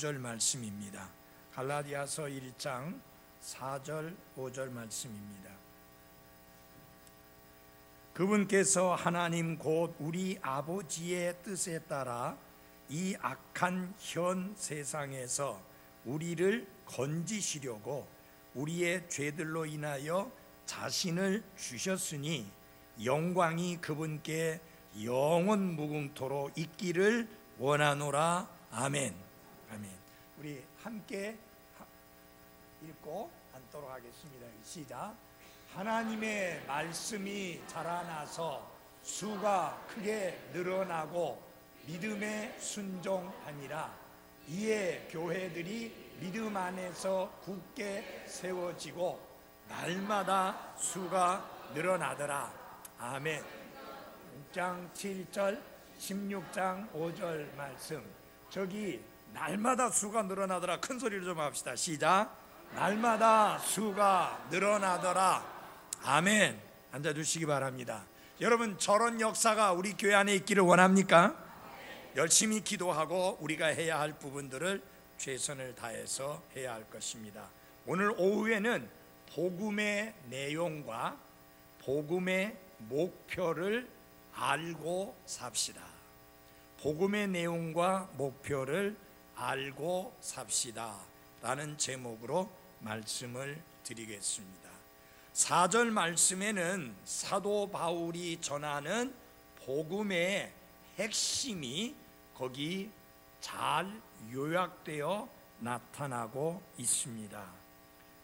9절 말씀입니다. 갈라디아서 1장 4절 5절 말씀입니다. 그분께서 하나님 곧 우리 아버지의 뜻에 따라 이 악한 현 세상에서 우리를 건지시려고 우리의 죄들로 인하여 자신을 주셨으니 영광이 그분께 영원 무궁토로 있기를 원하노라. 아멘. 아멘. 우리 함께 읽고 앉도록 하겠습니다. 시작. 하나님의 말씀이 자라나서 수가 크게 늘어나고 믿음에 순종하니라. 이에 교회들이 믿음 안에서 굳게 세워지고 날마다 수가 늘어나더라. 아멘. 6장 7절 16장 5절 말씀. 저기 날마다 수가 늘어나더라. 큰 소리로 좀 합시다. 시작. 날마다 수가 늘어나더라. 아멘. 앉아주시기 바랍니다. 여러분, 저런 역사가 우리 교회 안에 있기를 원합니까? 열심히 기도하고 우리가 해야 할 부분들을 최선을 다해서 해야 할 것입니다. 오늘 오후에는 복음의 내용과 복음의 목표를 알고 삽시다. 복음의 내용과 목표를 알고 삽시다 라는 제목으로 말씀을 드리겠습니다. 4절 말씀에는 사도 바울이 전하는 복음의 핵심이 거기 잘 요약되어 나타나고 있습니다.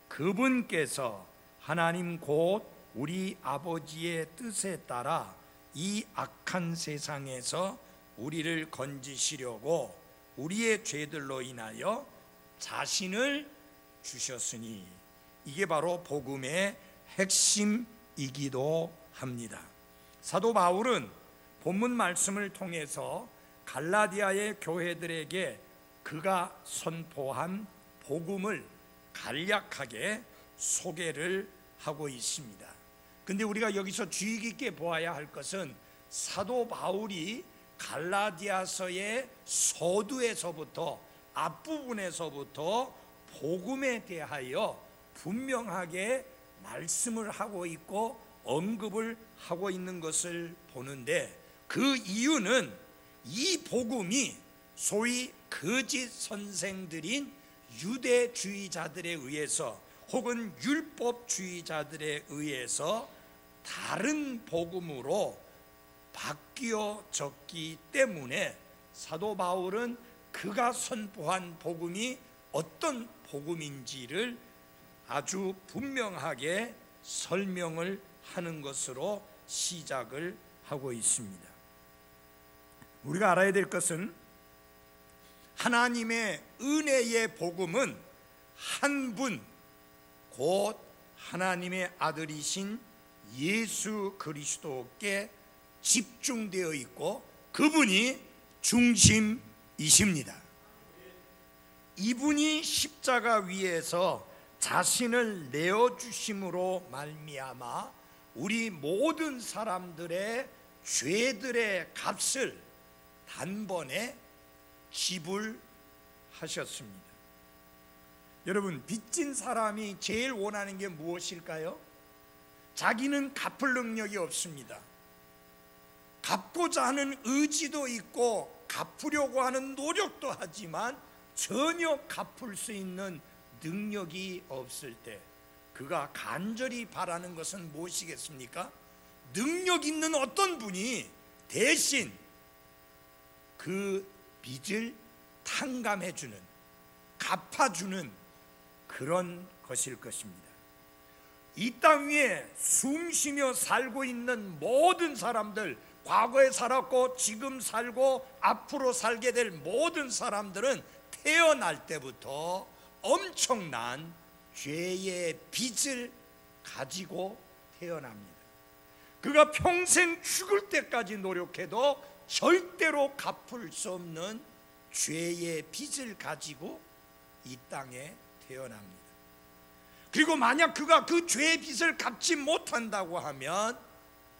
그분께서 하나님 곧 우리 아버지의 뜻에 따라 이 악한 세상에서 우리를 건지시려고 우리의 죄들로 인하여 자신을 주셨으니, 이게 바로 복음의 핵심이기도 합니다. 사도 바울은 본문 말씀을 통해서 갈라디아의 교회들에게 그가 선포한 복음을 간략하게 소개를 하고 있습니다. 근데 우리가 여기서 주의 깊게 보아야 할 것은 사도 바울이 갈라디아서의 서두에서부터 앞부분에서부터 복음에 대하여 분명하게 말씀을 하고 있고 언급을 하고 있는 것을 보는데, 그 이유는 이 복음이 소위 거짓 선생들인 유대주의자들에 의해서 혹은 율법주의자들에 의해서 다른 복음으로 바뀌어졌기 때문에 사도 바울은 그가 선포한 복음이 어떤 복음인지를 아주 분명하게 설명을 하는 것으로 시작을 하고 있습니다. 우리가 알아야 될 것은 하나님의 은혜의 복음은 한 분, 곧 하나님의 아들이신 예수 그리스도께 집중되어 있고 그분이 중심이십니다. 이분이 십자가 위에서 자신을 내어주심으로 말미암아 우리 모든 사람들의 죄들의 값을 단번에 지불하셨습니다. 여러분, 빚진 사람이 제일 원하는 게 무엇일까요? 자기는 갚을 능력이 없습니다. 갚고자 하는 의지도 있고 갚으려고 하는 노력도 하지만 전혀 갚을 수 있는 능력이 없을 때 그가 간절히 바라는 것은 무엇이겠습니까? 능력 있는 어떤 분이 대신 그 빚을 탕감해주는, 갚아주는 그런 것일 것입니다. 이 땅 위에 숨쉬며 살고 있는 모든 사람들, 과거에 살았고 지금 살고 앞으로 살게 될 모든 사람들은 태어날 때부터 엄청난 죄의 빚을 가지고 태어납니다. 그가 평생 죽을 때까지 노력해도 절대로 갚을 수 없는 죄의 빚을 가지고 이 땅에 태어납니다. 그리고 만약 그가 그 죄의 빚을 갚지 못한다고 하면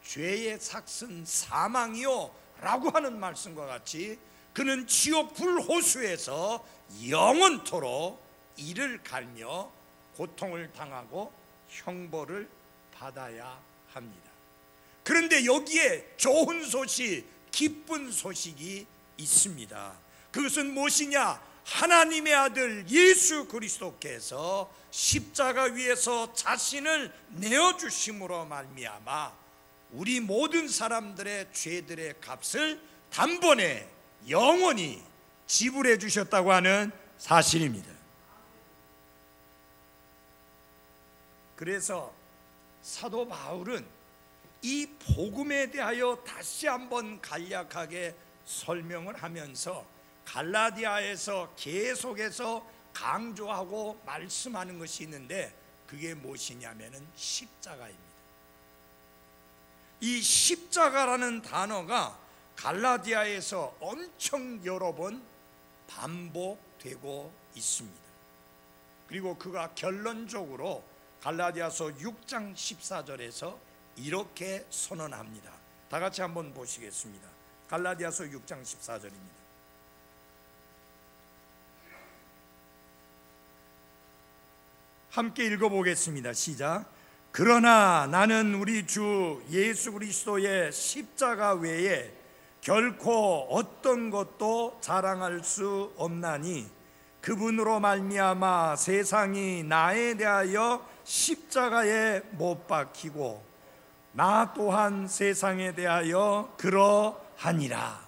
죄의 삭은 사망이요 라고 하는 말씀과 같이 그는 지옥 불호수에서 영원토록 이를 갈며 고통을 당하고 형벌을 받아야 합니다. 그런데 여기에 좋은 소식, 기쁜 소식이 있습니다. 그것은 무엇이냐? 하나님의 아들 예수 그리스도께서 십자가 위에서 자신을 내어주심으로 말미암아 우리 모든 사람들의 죄들의 값을 단번에 영원히 지불해 주셨다고 하는 사실입니다. 그래서 사도 바울은 이 복음에 대하여 다시 한번 간략하게 설명을 하면서 갈라디아에서 계속해서 강조하고 말씀하는 것이 있는데, 그게 무엇이냐면은 십자가입니다. 이 십자가라는 단어가 갈라디아에서 엄청 여러 번 반복되고 있습니다. 그리고 그가 결론적으로 갈라디아서 6장 14절에서 이렇게 선언합니다. 다 같이 한번 보시겠습니다. 갈라디아서 6장 14절입니다. 함께 읽어보겠습니다. 시작. 그러나 나는 우리 주 예수 그리스도의 십자가 외에 결코 어떤 것도 자랑할 수 없나니 그분으로 말미암아 세상이 나에 대하여 십자가에 못 박히고 나 또한 세상에 대하여 그러하니라.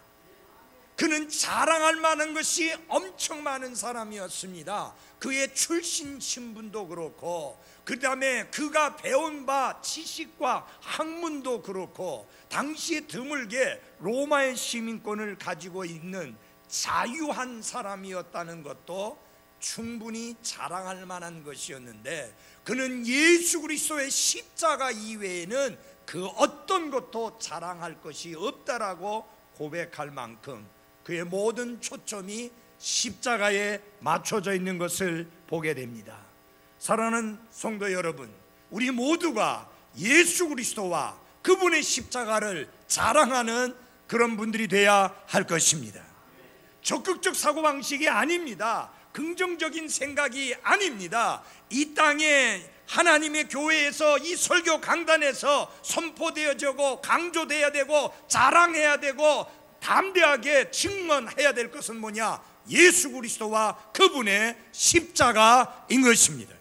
그는 자랑할 만한 것이 엄청 많은 사람이었습니다. 그의 출신 신분도 그렇고, 그 다음에 그가 배운 바 지식과 학문도 그렇고, 당시에 드물게 로마의 시민권을 가지고 있는 자유한 사람이었다는 것도 충분히 자랑할 만한 것이었는데, 그는 예수 그리스도의 십자가 이외에는 그 어떤 것도 자랑할 것이 없다라고 고백할 만큼 그의 모든 초점이 십자가에 맞춰져 있는 것을 보게 됩니다. 사랑하는 성도 여러분, 우리 모두가 예수 그리스도와 그분의 십자가를 자랑하는 그런 분들이 돼야 할 것입니다. 적극적 사고방식이 아닙니다. 긍정적인 생각이 아닙니다. 이 땅에 하나님의 교회에서 이 설교 강단에서 선포되어지고 강조돼야 되고 자랑해야 되고 담대하게 증언해야 될 것은 뭐냐? 예수 그리스도와 그분의 십자가인 것입니다.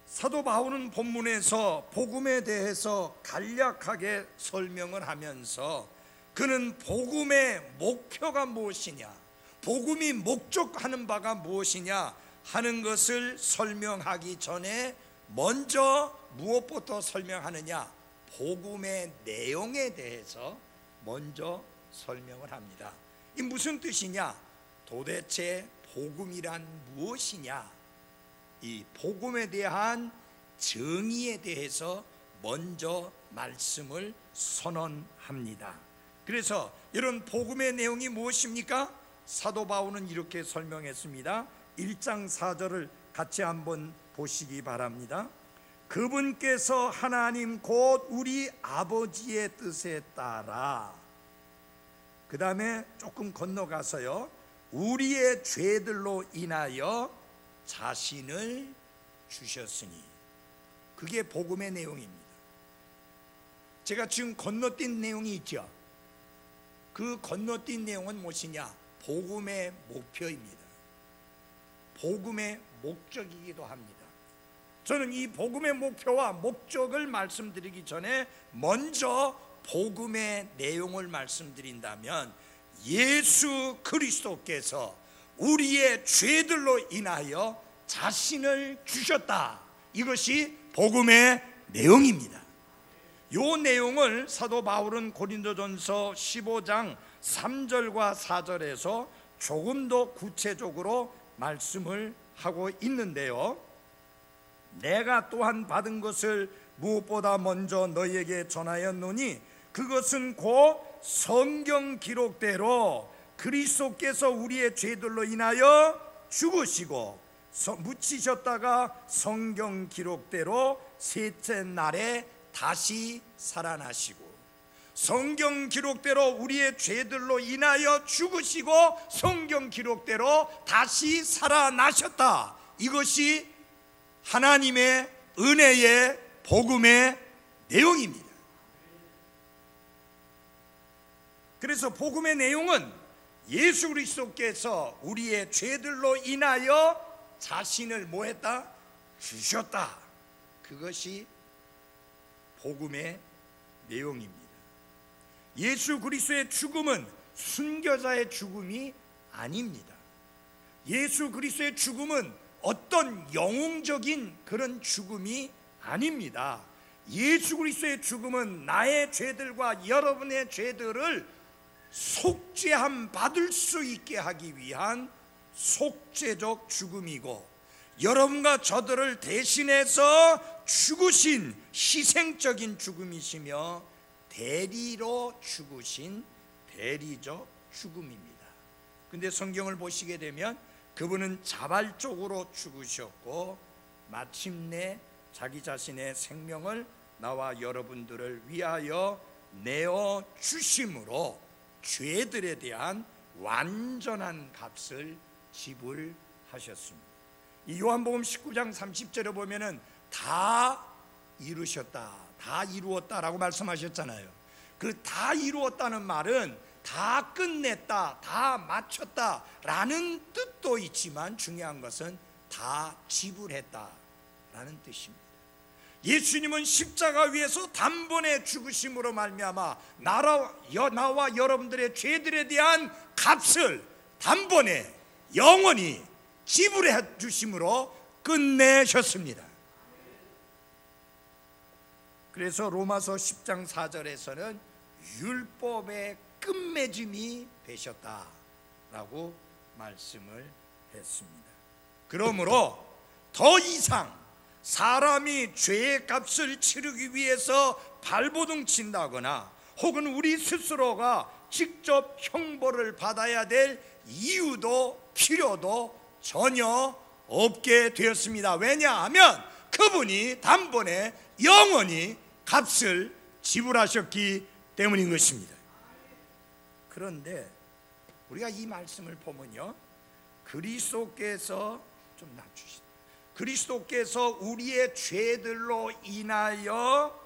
사도 바울은 본문에서 복음에 대해서 간략하게 설명을 하면서 그는 복음의 목표가 무엇이냐, 복음이 목적하는 바가 무엇이냐 하는 것을 설명하기 전에 먼저 무엇부터 설명하느냐? 복음의 내용에 대해서 먼저 설명을 합니다. 이 무슨 뜻이냐? 도대체 복음이란 무엇이냐? 이 복음에 대한 정의에 대해서 먼저 말씀을 선언합니다. 그래서 이런 복음의 내용이 무엇입니까? 사도 바울은 이렇게 설명했습니다. 1장 4절을 같이 한번 보시기 바랍니다. 그분께서 하나님 곧 우리 아버지의 뜻에 따라, 그 다음에 조금 건너가서요, 우리의 죄들로 인하여 자신을 주셨으니, 그게 복음의 내용입니다. 제가 지금 건너뛴 내용이 있죠. 그 건너뛴 내용은 무엇이냐? 복음의 목표입니다. 복음의 목적이기도 합니다. 저는 이 복음의 목표와 목적을 말씀드리기 전에 먼저 복음의 내용을 말씀드린다면, 예수 그리스도께서 우리의 죄들로 인하여 자신을 주셨다. 이것이 복음의 내용입니다. 이 내용을 사도 바울은 고린도전서 15장 3절과 4절에서 조금 더 구체적으로 말씀을 하고 있는데요, 내가 또한 받은 것을 무엇보다 먼저 너희에게 전하였노니 그것은 곧 성경 기록대로 그리스도께서 우리의 죄들로 인하여 죽으시고 묻히셨다가 성경 기록대로 셋째 날에 다시 살아나시고 성경 기록대로 우리의 죄들로 인하여 죽으시고 성경 기록대로 다시 살아나셨다. 이것이 하나님의 은혜의 복음의 내용입니다. 그래서 복음의 내용은 예수 그리스도께서 우리의 죄들로 인하여 자신을 뭐했다? 주셨다. 그것이 복음의 내용입니다. 예수 그리스도의 죽음은 순교자의 죽음이 아닙니다. 예수 그리스도의 죽음은 어떤 영웅적인 그런 죽음이 아닙니다. 예수 그리스도의 죽음은 나의 죄들과 여러분의 죄들을 속죄함 받을 수 있게 하기 위한 속죄적 죽음이고, 여러분과 저들을 대신해서 죽으신 희생적인 죽음이시며 대리로 죽으신 대리적 죽음입니다. 근데 성경을 보시게 되면 그분은 자발적으로 죽으셨고 마침내 자기 자신의 생명을 나와 여러분들을 위하여 내어 주심으로 죄들에 대한 완전한 값을 지불하셨습니다. 이 요한복음 19장 30절에 보면은 다 이루셨다, 다 이루었다라고 말씀하셨잖아요. 그 다 이루었다는 말은 다 끝냈다, 다 마쳤다 라는 뜻도 있지만 중요한 것은 다 지불했다라는 뜻입니다. 예수님은 십자가 위에서 단번에 죽으심으로 말미암아 나와 여러분들의 죄들에 대한 값을 단번에 영원히 지불해 주심으로 끝내셨습니다. 그래서 로마서 10장 4절에서는 율법의 끝맺음이 되셨다라고 말씀을 했습니다. 그러므로 더 이상 사람이 죄의 값을 치르기 위해서 발버둥 친다거나 혹은 우리 스스로가 직접 형벌을 받아야 될 이유도 필요도 전혀 없게 되었습니다. 왜냐하면 그분이 단번에 영원히 값을 지불하셨기 때문인 것입니다. 그런데 우리가 이 말씀을 보면요, 그리스도께서 좀 낮추시다. 그리스도께서 우리의 죄들로 인하여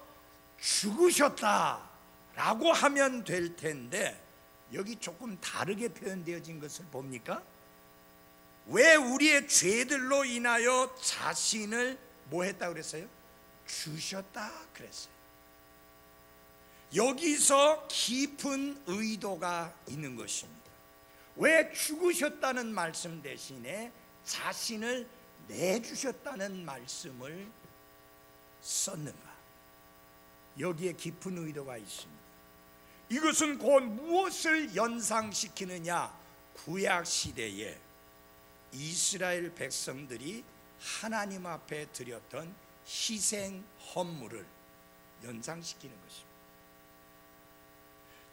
죽으셨다라고 하면 될 텐데 여기 조금 다르게 표현되어진 것을 봅니까? 왜 우리의 죄들로 인하여 자신을 뭐 했다 그랬어요? 주셨다 그랬어요. 여기서 깊은 의도가 있는 것입니다. 왜 죽으셨다는 말씀 대신에 자신을 내주셨다는 말씀을 썼는가? 여기에 깊은 의도가 있습니다. 이것은 곧 무엇을 연상시키느냐? 구약 시대에 이스라엘 백성들이 하나님 앞에 드렸던 희생 헌물을 연상시키는 것입니다.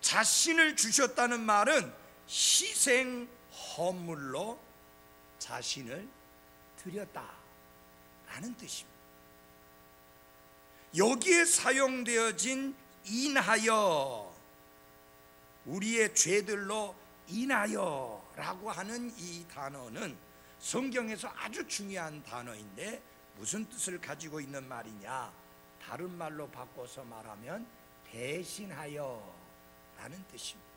자신을 주셨다는 말은 희생 헌물로 자신을 드렸다라는 뜻입니다. 여기에 사용되어진 인하여, 우리의 죄들로 인하여라고 하는 이 단어는 성경에서 아주 중요한 단어인데 무슨 뜻을 가지고 있는 말이냐? 다른 말로 바꿔서 말하면 대신하여 라는 뜻입니다.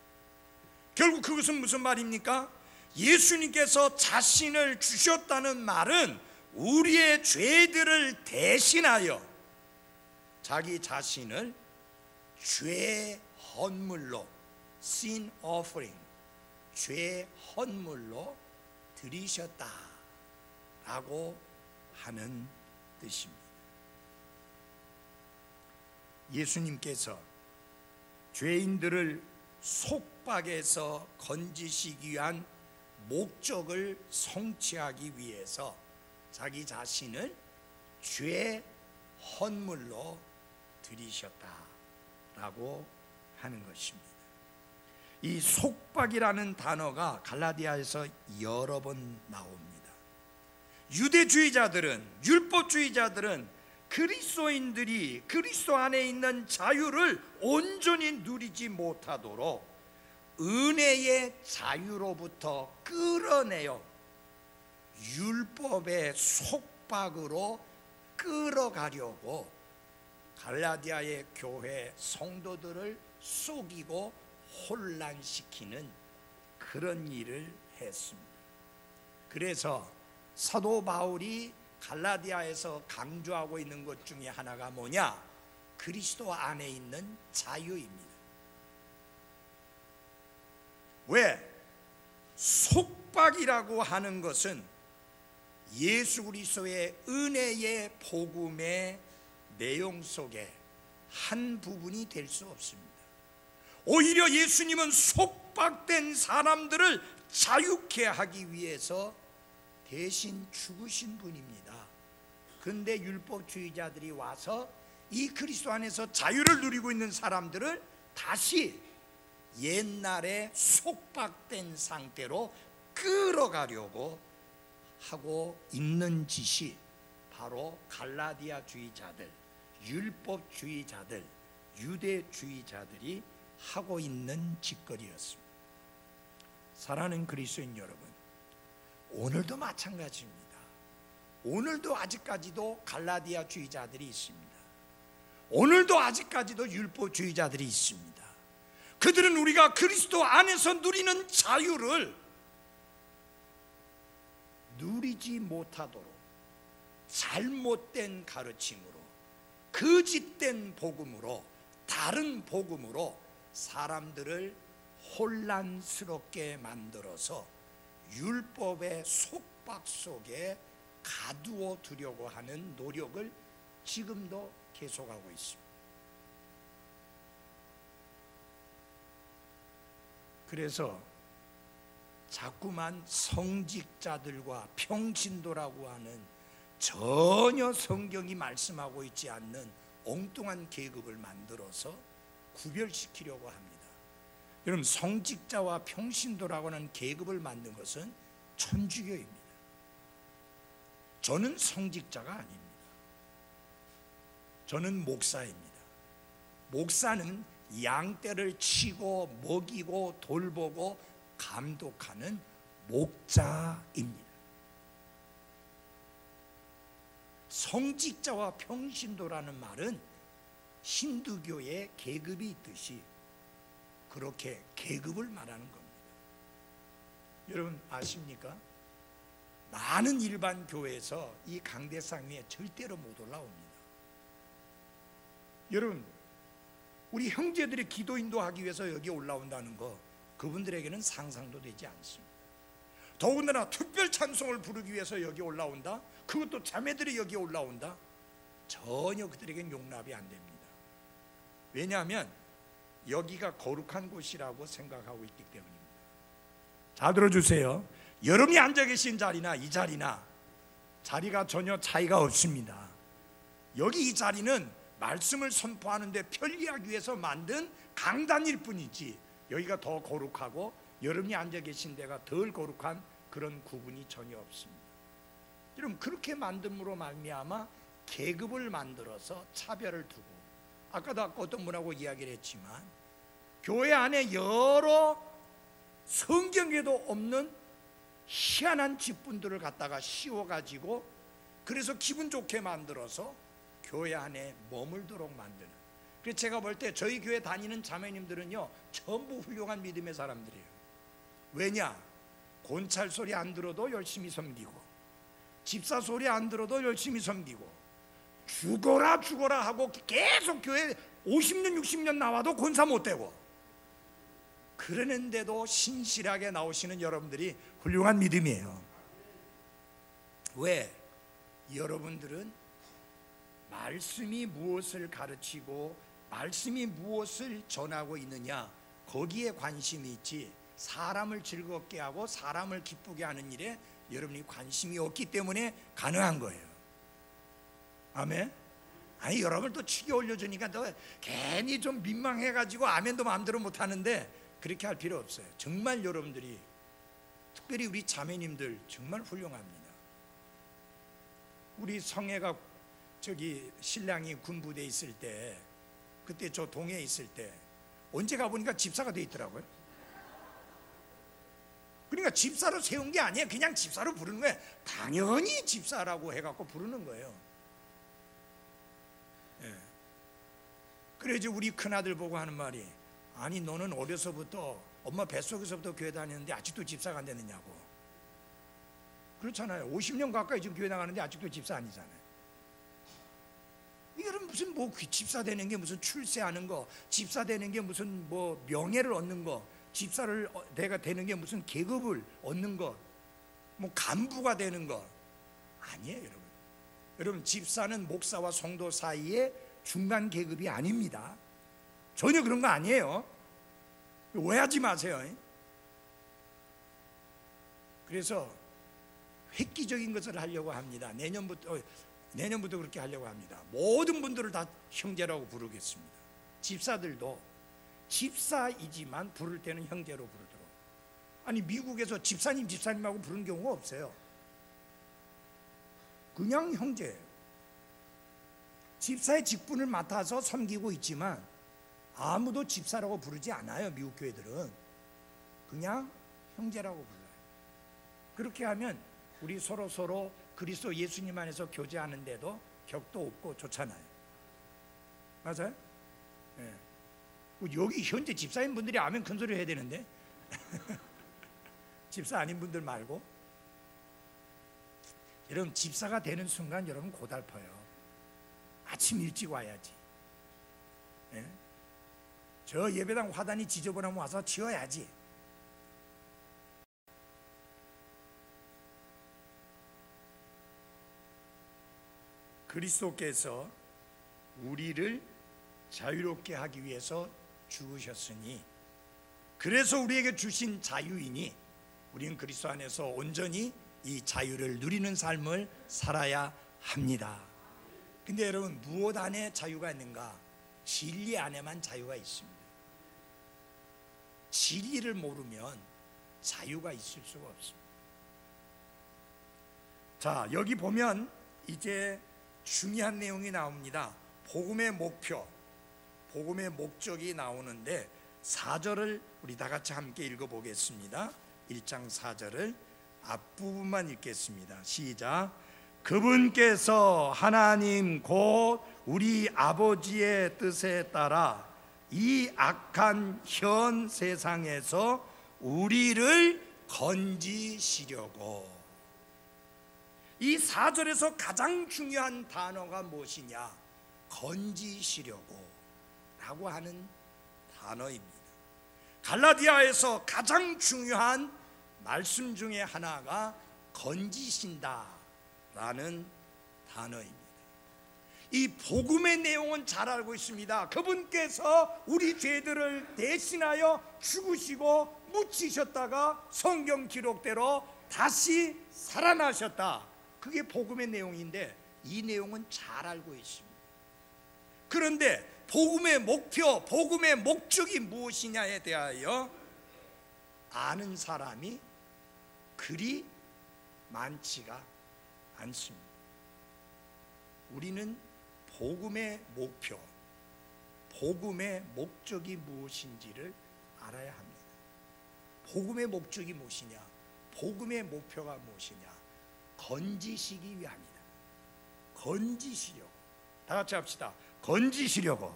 결국 그것은 무슨 말입니까? 예수님께서 자신을 주셨다는 말은 우리의 죄들을 대신하여 자기 자신을 죄 헌물로, sin offering, 죄 헌물로 드리셨다라고 하는 뜻입니다. 예수님께서 죄인들을 속박에서 건지시기 위한 목적을 성취하기 위해서 자기 자신을 죄 헌물로 드리셨다라고 하는 것입니다. 이 속박이라는 단어가 갈라디아에서 여러 번 나옵니다. 유대주의자들은, 율법주의자들은 그리스도인들이 그리스도 안에 있는 자유를 온전히 누리지 못하도록 은혜의 자유로부터 끌어내어 율법의 속박으로 끌어가려고 갈라디아의 교회 성도들을 속이고 혼란시키는 그런 일을 했습니다. 그래서 사도 바울이 갈라디아에서 강조하고 있는 것 중에 하나가 뭐냐? 그리스도 안에 있는 자유입니다. 왜? 속박이라고 하는 것은 예수 그리스도의 은혜의 복음의 내용 속에 한 부분이 될 수 없습니다. 오히려 예수님은 속박된 사람들을 자유케 하기 위해서 대신 죽으신 분입니다. 근데 율법주의자들이 와서 이 그리스도 안에서 자유를 누리고 있는 사람들을 다시 옛날에 속박된 상태로 끌어가려고 하고 있는 짓이 바로 갈라디아주의자들, 율법주의자들, 유대주의자들이 하고 있는 짓거리였습니다. 사랑하는 그리스도인 여러분, 오늘도 마찬가지입니다. 오늘도 아직까지도 갈라디아주의자들이 있습니다. 오늘도 아직까지도 율법주의자들이 있습니다. 그들은 우리가 그리스도 안에서 누리는 자유를 누리지 못하도록 잘못된 가르침으로, 거짓된 복음으로, 다른 복음으로 사람들을 혼란스럽게 만들어서 율법의 속박 속에 가두어 두려고 하는 노력을 지금도 계속하고 있습니다. 그래서 자꾸만 성직자들과 평신도라고 하는 전혀 성경이 말씀하고 있지 않는 엉뚱한 계급을 만들어서 구별시키려고 합니다. 여러분, 성직자와 평신도라고 하는 계급을 만든 것은 천주교입니다. 저는 성직자가 아닙니다. 저는 목사입니다. 목사는 양떼를 치고 먹이고 돌보고 감독하는 목자입니다. 성직자와 평신도라는 말은 힌두교의 계급이 있듯이 그렇게 계급을 말하는 겁니다. 여러분 아십니까? 많은 일반 교회에서 이 강대상 위에 절대로 못 올라옵니다. 여러분, 우리 형제들이 기도 인도하기 위해서 여기 올라온다는 거 그분들에게는 상상도 되지 않습니다. 더군다나 특별 찬송을 부르기 위해서 여기 올라온다? 그것도 자매들이 여기 올라온다? 전혀 그들에겐 용납이 안 됩니다. 왜냐하면 여기가 거룩한 곳이라고 생각하고 있기 때문입니다. 잘 들어주세요. 여러분이 앉아 계신 자리나 이 자리나 자리가 전혀 차이가 없습니다. 여기 이 자리는 말씀을 선포하는 데 편리하기 위해서 만든 강단일 뿐이지 여기가 더 거룩하고 여러분이 앉아 계신 데가 덜 거룩한 그런 구분이 전혀 없습니다. 여러분, 그렇게 만듦으로 말미암아 계급을 만들어서 차별을 두고, 아까도 어떤 분하고 이야기를 했지만 교회 안에 여러 성경에도 없는 희한한 직분들을 갖다가 씌워가지고 그래서 기분 좋게 만들어서 교회 안에 머물도록 만드는. 그래서 제가 볼 때 저희 교회 다니는 자매님들은요 전부 훌륭한 믿음의 사람들이에요. 왜냐? 곤찰 소리 안 들어도 열심히 섬기고, 집사 소리 안 들어도 열심히 섬기고, 죽어라 죽어라 하고 계속 교회 50년 60년 나와도 권사 못 되고, 그러는데도 신실하게 나오시는 여러분들이 훌륭한 믿음이에요. 왜? 여러분들은 말씀이 무엇을 가르치고 말씀이 무엇을 전하고 있느냐, 거기에 관심이 있지 사람을 즐겁게 하고 사람을 기쁘게 하는 일에 여러분이 관심이 없기 때문에 가능한 거예요. 아멘? 아니, 여러분을 또 치게 올려주니까 또 괜히 좀 민망해가지고 아멘도 마음대로 못하는데 그렇게 할 필요 없어요. 정말 여러분들이, 특별히 우리 자매님들 정말 훌륭합니다. 우리 성회가 저기 신랑이 군부대에 있을 때, 그때 저 동해에 있을 때 언제 가보니까 집사가 돼 있더라고요. 그러니까 집사로 세운 게 아니에요. 그냥 집사로 부르는 거예요. 당연히 집사라고 해갖고 부르는 거예요. 예. 그래서 우리 큰아들 보고 하는 말이, 아니 너는 어려서부터 엄마 뱃속에서부터 교회 다녔는데 아직도 집사가 안 되느냐고. 그렇잖아요. 50년 가까이 지금 교회 나가는데 아직도 집사 아니잖아요. 이거는 무슨 뭐 집사 되는 게 무슨 출세하는 거, 집사 되는 게 무슨 뭐 명예를 얻는 거, 집사를 내가 되는 게 무슨 계급을 얻는 거, 뭐 간부가 되는 거 아니에요, 여러분. 여러분, 집사는 목사와 성도 사이의 중간 계급이 아닙니다. 전혀 그런 거 아니에요. 오해하지 마세요. 그래서 획기적인 것을 하려고 합니다. 내년부터 그렇게 하려고 합니다. 모든 분들을 다 형제라고 부르겠습니다. 집사들도 집사이지만 부를 때는 형제로 부르도록. 아니 미국에서 집사님하고 부르는 경우가 없어요. 그냥 형제예요. 집사의 직분을 맡아서 섬기고 있지만 아무도 집사라고 부르지 않아요. 미국 교회들은 그냥 형제라고 불러요. 그렇게 하면 우리 서로 그리스도 예수님 안에서 교제하는데도 격도 없고 좋잖아요. 맞아요? 네. 여기 현재 집사인 분들이 아멘 큰 소리 해야 되는데 집사 아닌 분들 말고. 여러분, 집사가 되는 순간 여러분 고달퍼요. 아침 일찍 와야지. 네? 저 예배당 화단이 지저분하면 와서 치워야지. 그리스도께서 우리를 자유롭게 하기 위해서 죽으셨으니, 그래서 우리에게 주신 자유이니 우리는 그리스도 안에서 온전히 이 자유를 누리는 삶을 살아야 합니다. 근데 여러분, 무엇 안에 자유가 있는가? 진리 안에만 자유가 있습니다. 진리를 모르면 자유가 있을 수가 없습니다. 자, 여기 보면 이제 중요한 내용이 나옵니다. 복음의 목표, 복음의 목적이 나오는데 4절을 우리 다 같이 함께 읽어보겠습니다. 1장 4절을 앞부분만 읽겠습니다. 시작. 그분께서 하나님 곧 우리 아버지의 뜻에 따라 이 악한 현 세상에서 우리를 건지시려고. 이 4절에서 가장 중요한 단어가 무엇이냐? 건지시려고 라고 하는 단어입니다. 갈라디아에서 가장 중요한 말씀 중에 하나가 건지신다 라는 단어입니다. 이 복음의 내용은 잘 알고 있습니다. 그분께서 우리 죄들을 대신하여 죽으시고 묻히셨다가 성경 기록대로 다시 살아나셨다. 그게 복음의 내용인데 이 내용은 잘 알고 있습니다. 그런데 복음의 목표, 복음의 목적이 무엇이냐에 대하여 아는 사람이 그리 많지가 않습니다. 우리는 복음의 목표, 복음의 목적이 무엇인지를 알아야 합니다. 복음의 목적이 무엇이냐? 복음의 목표가 무엇이냐? 건지시기 위함이다. 건지시려고. 다 같이 합시다. 건지시려고.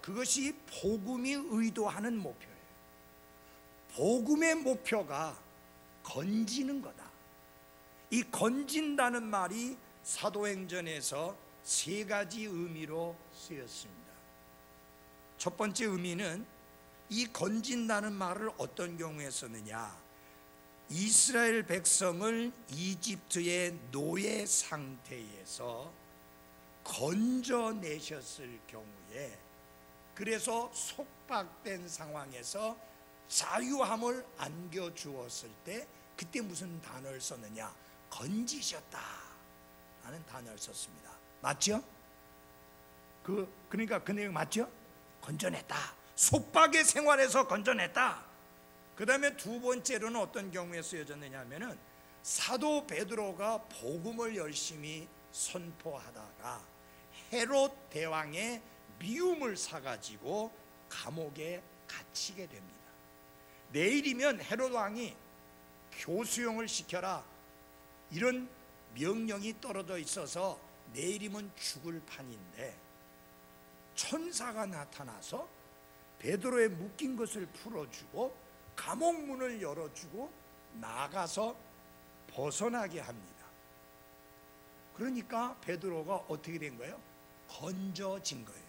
그것이 복음이 의도하는 목표예요. 복음의 목표가 건지는 거다. 이 건진다는 말이 사도행전에서 3가지 의미로 쓰였습니다. 첫 번째 의미는 이 건진다는 말을 어떤 경우에 썼느냐? 이스라엘 백성을 이집트의 노예 상태에서 건져내셨을 경우에, 그래서 속박된 상황에서 자유함을 안겨주었을 때 그때 무슨 단어를 썼느냐? 건지셨다 라는 단어를 썼습니다. 맞죠? 그러니까 그 내용 맞죠? 건져냈다. 속박의 생활에서 건져냈다. 그 다음에 두 번째로는 어떤 경우에 쓰여졌느냐 하면은 사도 베드로가 복음을 열심히 선포하다가 헤롯 대왕의 미움을 사가지고 감옥에 갇히게 됩니다. 내일이면 헤롯 왕이 교수형을 시켜라 이런 명령이 떨어져 있어서 내일이면 죽을 판인데, 천사가 나타나서 베드로의 묶인 것을 풀어주고 감옥 문을 열어주고 나가서 벗어나게 합니다. 그러니까 베드로가 어떻게 된 거예요? 건져진 거예요.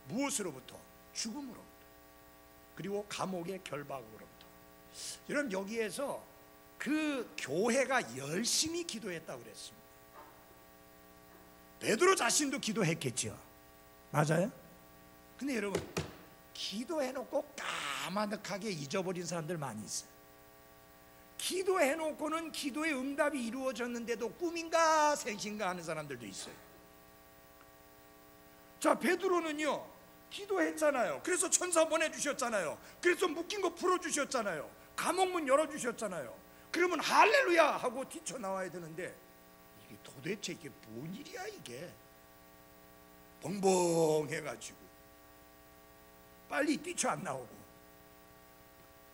무엇으로부터? 죽음으로부터, 그리고 감옥의 결박으로부터. 여러분, 여기에서 그 교회가 열심히 기도했다고 그랬습니다. 베드로 자신도 기도했겠죠. 맞아요? 근데 여러분, 기도해놓고 까마득하게 잊어버린 사람들 많이 있어요. 기도해놓고는 기도의 응답이 이루어졌는데도 꿈인가 생신가 하는 사람들도 있어요. 자, 베드로는요 기도했잖아요. 그래서 천사 보내주셨잖아요. 그래서 묶인 거 풀어주셨잖아요. 감옥문 열어주셨잖아요. 그러면 할렐루야 하고 뛰쳐나와야 되는데, 이게 도대체 이게 뭔 일이야 이게. 벙벙해가지고 빨리 뛰쳐 안 나오고,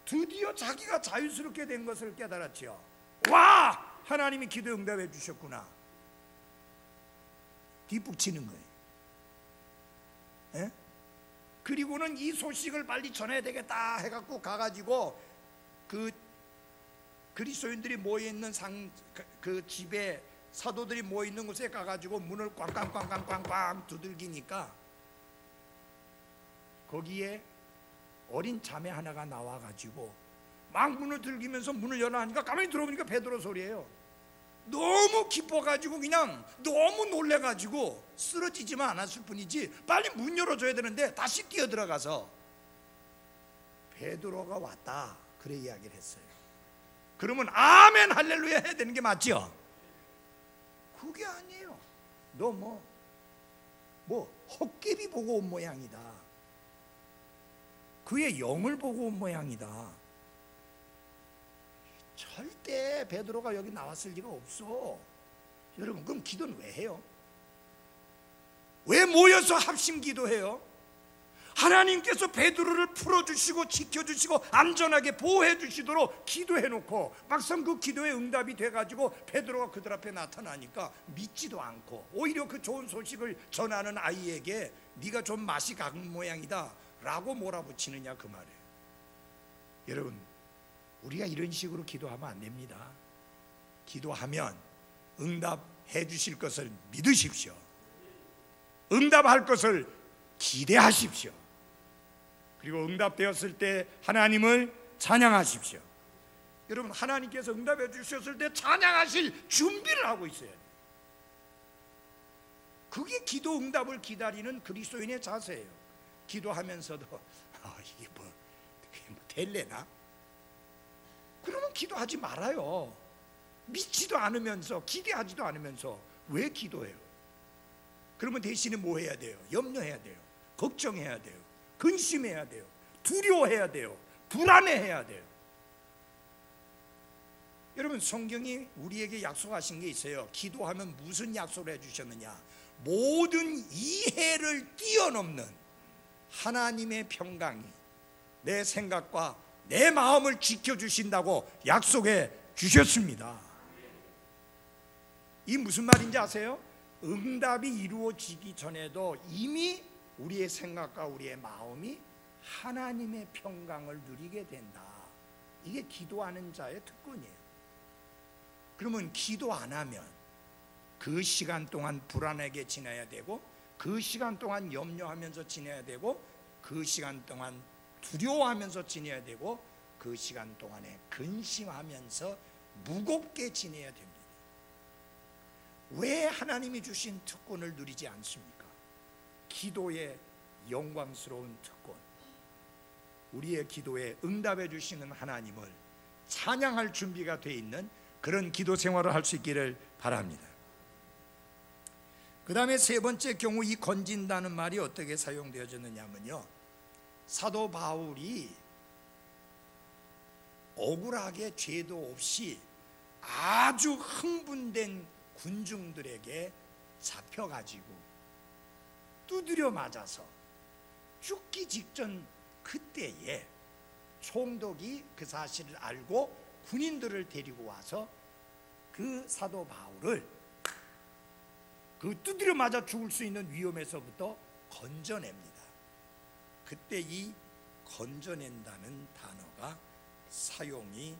드디어 자기가 자유스럽게 된 것을 깨달았죠. 와! 하나님이 기도 응답해 주셨구나. 뒷북치는 거예요. 예? 그리고는 이 소식을 빨리 전해야 되겠다 해갖고 가가지고 그 그리스도인들이 모여있는 그 집에, 사도들이 모여있는 곳에 가가지고 문을 꽝꽝꽝꽝꽝꽝 두들기니까 거기에 어린 자매 하나가 나와가지고 막 문을 들기면서 문을 열어 하니까 가만히 들어보니까 베드로 소리예요. 너무 기뻐가지고 그냥 너무 놀래가지고 쓰러지지만 않았을 뿐이지 빨리 문 열어줘야 되는데 다시 뛰어들어가서 베드로가 왔다 그래 이야기를 했어요. 그러면 아멘 할렐루야 해야 되는 게 맞죠? 그게 아니에요. 너 헛개비 보고 온 모양이다. 그의 영을 보고 온 모양이다. 절대 베드로가 여기 나왔을 리가 없어. 여러분, 그럼 기도는 왜 해요? 왜 모여서 합심 기도해요? 하나님께서 베드로를 풀어주시고 지켜주시고 안전하게 보호해 주시도록 기도해놓고 막상 그 기도에 응답이 돼가지고 베드로가 그들 앞에 나타나니까 믿지도 않고 오히려 그 좋은 소식을 전하는 아이에게 네가 좀 맛이 간 모양이다 라고 몰아붙이느냐 그 말이에요. 여러분, 우리가 이런 식으로 기도하면 안 됩니다. 기도하면 응답해 주실 것을 믿으십시오. 응답할 것을 기대하십시오. 그리고 응답되었을 때 하나님을 찬양하십시오. 여러분, 하나님께서 응답해 주셨을 때 찬양하실 준비를 하고 있어야 돼요. 그게 기도 응답을 기다리는 그리스도인의 자세예요. 기도하면서도 이게 뭐 될래나? 그러면 기도하지 말아요. 믿지도 않으면서 기대하지도 않으면서 왜 기도해요? 그러면 대신에 뭐 해야 돼요? 염려해야 돼요. 걱정해야 돼요. 근심해야 돼요. 두려워해야 돼요. 불안해해야 돼요. 여러분, 성경이 우리에게 약속하신 게 있어요. 기도하면 무슨 약속을 해주셨느냐? 모든 이해를 뛰어넘는 하나님의 평강이 내 생각과 내 마음을 지켜주신다고 약속해 주셨습니다. 이 무슨 말인지 아세요? 응답이 이루어지기 전에도 이미 우리의 생각과 우리의 마음이 하나님의 평강을 누리게 된다. 이게 기도하는 자의 특권이에요. 그러면 기도 안 하면 그 시간 동안 불안하게 지내야 되고, 그 시간 동안 염려하면서 지내야 되고, 그 시간 동안 두려워하면서 지내야 되고, 그 시간 동안에 근심하면서 무겁게 지내야 됩니다. 왜 하나님이 주신 특권을 누리지 않습니까? 기도의 영광스러운 특권, 우리의 기도에 응답해 주시는 하나님을 찬양할 준비가 돼 있는 그런 기도 생활을 할 수 있기를 바랍니다. 그 다음에 세 번째 경우, 이 건진다는 말이 어떻게 사용되어졌느냐면요, 사도 바울이 억울하게 죄도 없이 아주 흥분된 군중들에게 잡혀가지고 두드려 맞아서 죽기 직전 그때에 총독이 그 사실을 알고 군인들을 데리고 와서 그 사도 바울을 그 두드려 맞아 죽을 수 있는 위험에서부터 건져냅니다. 그때 이 건져낸다는 단어가 사용이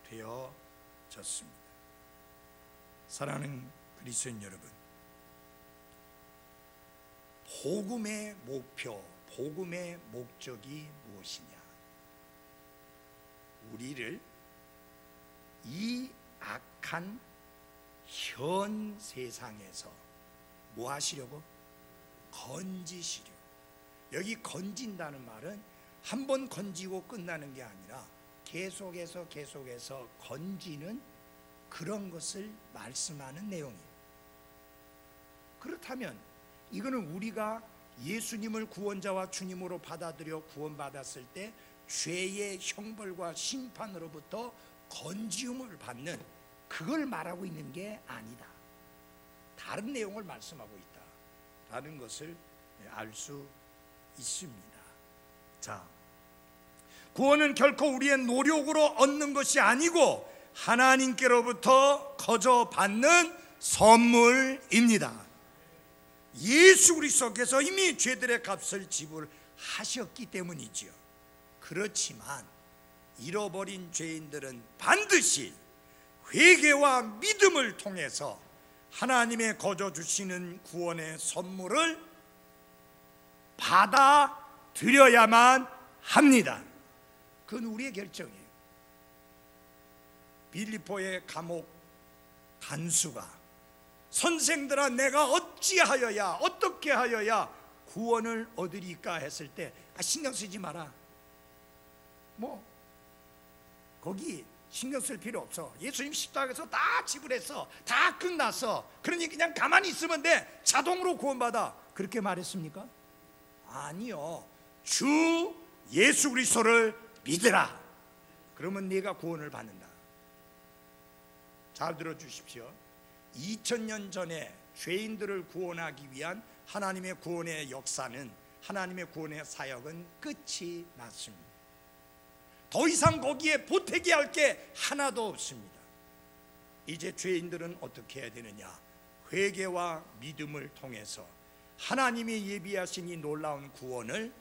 되어졌습니다. 사랑하는 그리스도인 여러분, 복음의 목표, 복음의 목적이 무엇이냐? 우리를 이 악한 현 세상에서 뭐 하시려고? 건지시려고. 여기 건진다는 말은 한 번 건지고 끝나는 게 아니라 계속해서 건지는 그런 것을 말씀하는 내용이에요. 그렇다면 이거는 우리가 예수님을 구원자와 주님으로 받아들여 구원받았을 때 죄의 형벌과 심판으로부터 건지움을 받는 그걸 말하고 있는 게 아니다. 다른 내용을 말씀하고 있다라는 것을 알 수 있습니다. 자, 구원은 결코 우리의 노력으로 얻는 것이 아니고 하나님께로부터 거저 받는 선물입니다. 예수 그리스도께서 이미 죄들의 값을 지불하셨기 때문이지요. 그렇지만 잃어버린 죄인들은 반드시 회개와 믿음을 통해서 하나님의 거저 주시는 구원의 선물을 받아들여야만 합니다. 그건 우리의 결정이에요. 빌립보의 감옥 간수가 선생들아 내가 어찌하여야 어떻게 하여야 구원을 얻으리까 했을 때 신경 쓰지 마라. 뭐 거기 신경 쓸 필요 없어. 예수님 십자가에서 다 지불했어. 다 끝났어. 그러니 그냥 가만히 있으면 돼. 자동으로 구원받아. 그렇게 말했습니까? 아니요. 주 예수 그리스도를 믿으라. 그러면 네가 구원을 받는다. 잘 들어주십시오. 2000년 전에 죄인들을 구원하기 위한 하나님의 구원의 역사는, 하나님의 구원의 사역은 끝이 났습니다. 더 이상 거기에 보태기 할 게 하나도 없습니다. 이제 죄인들은 어떻게 해야 되느냐? 회개와 믿음을 통해서 하나님이 예비하신 이 놀라운 구원을,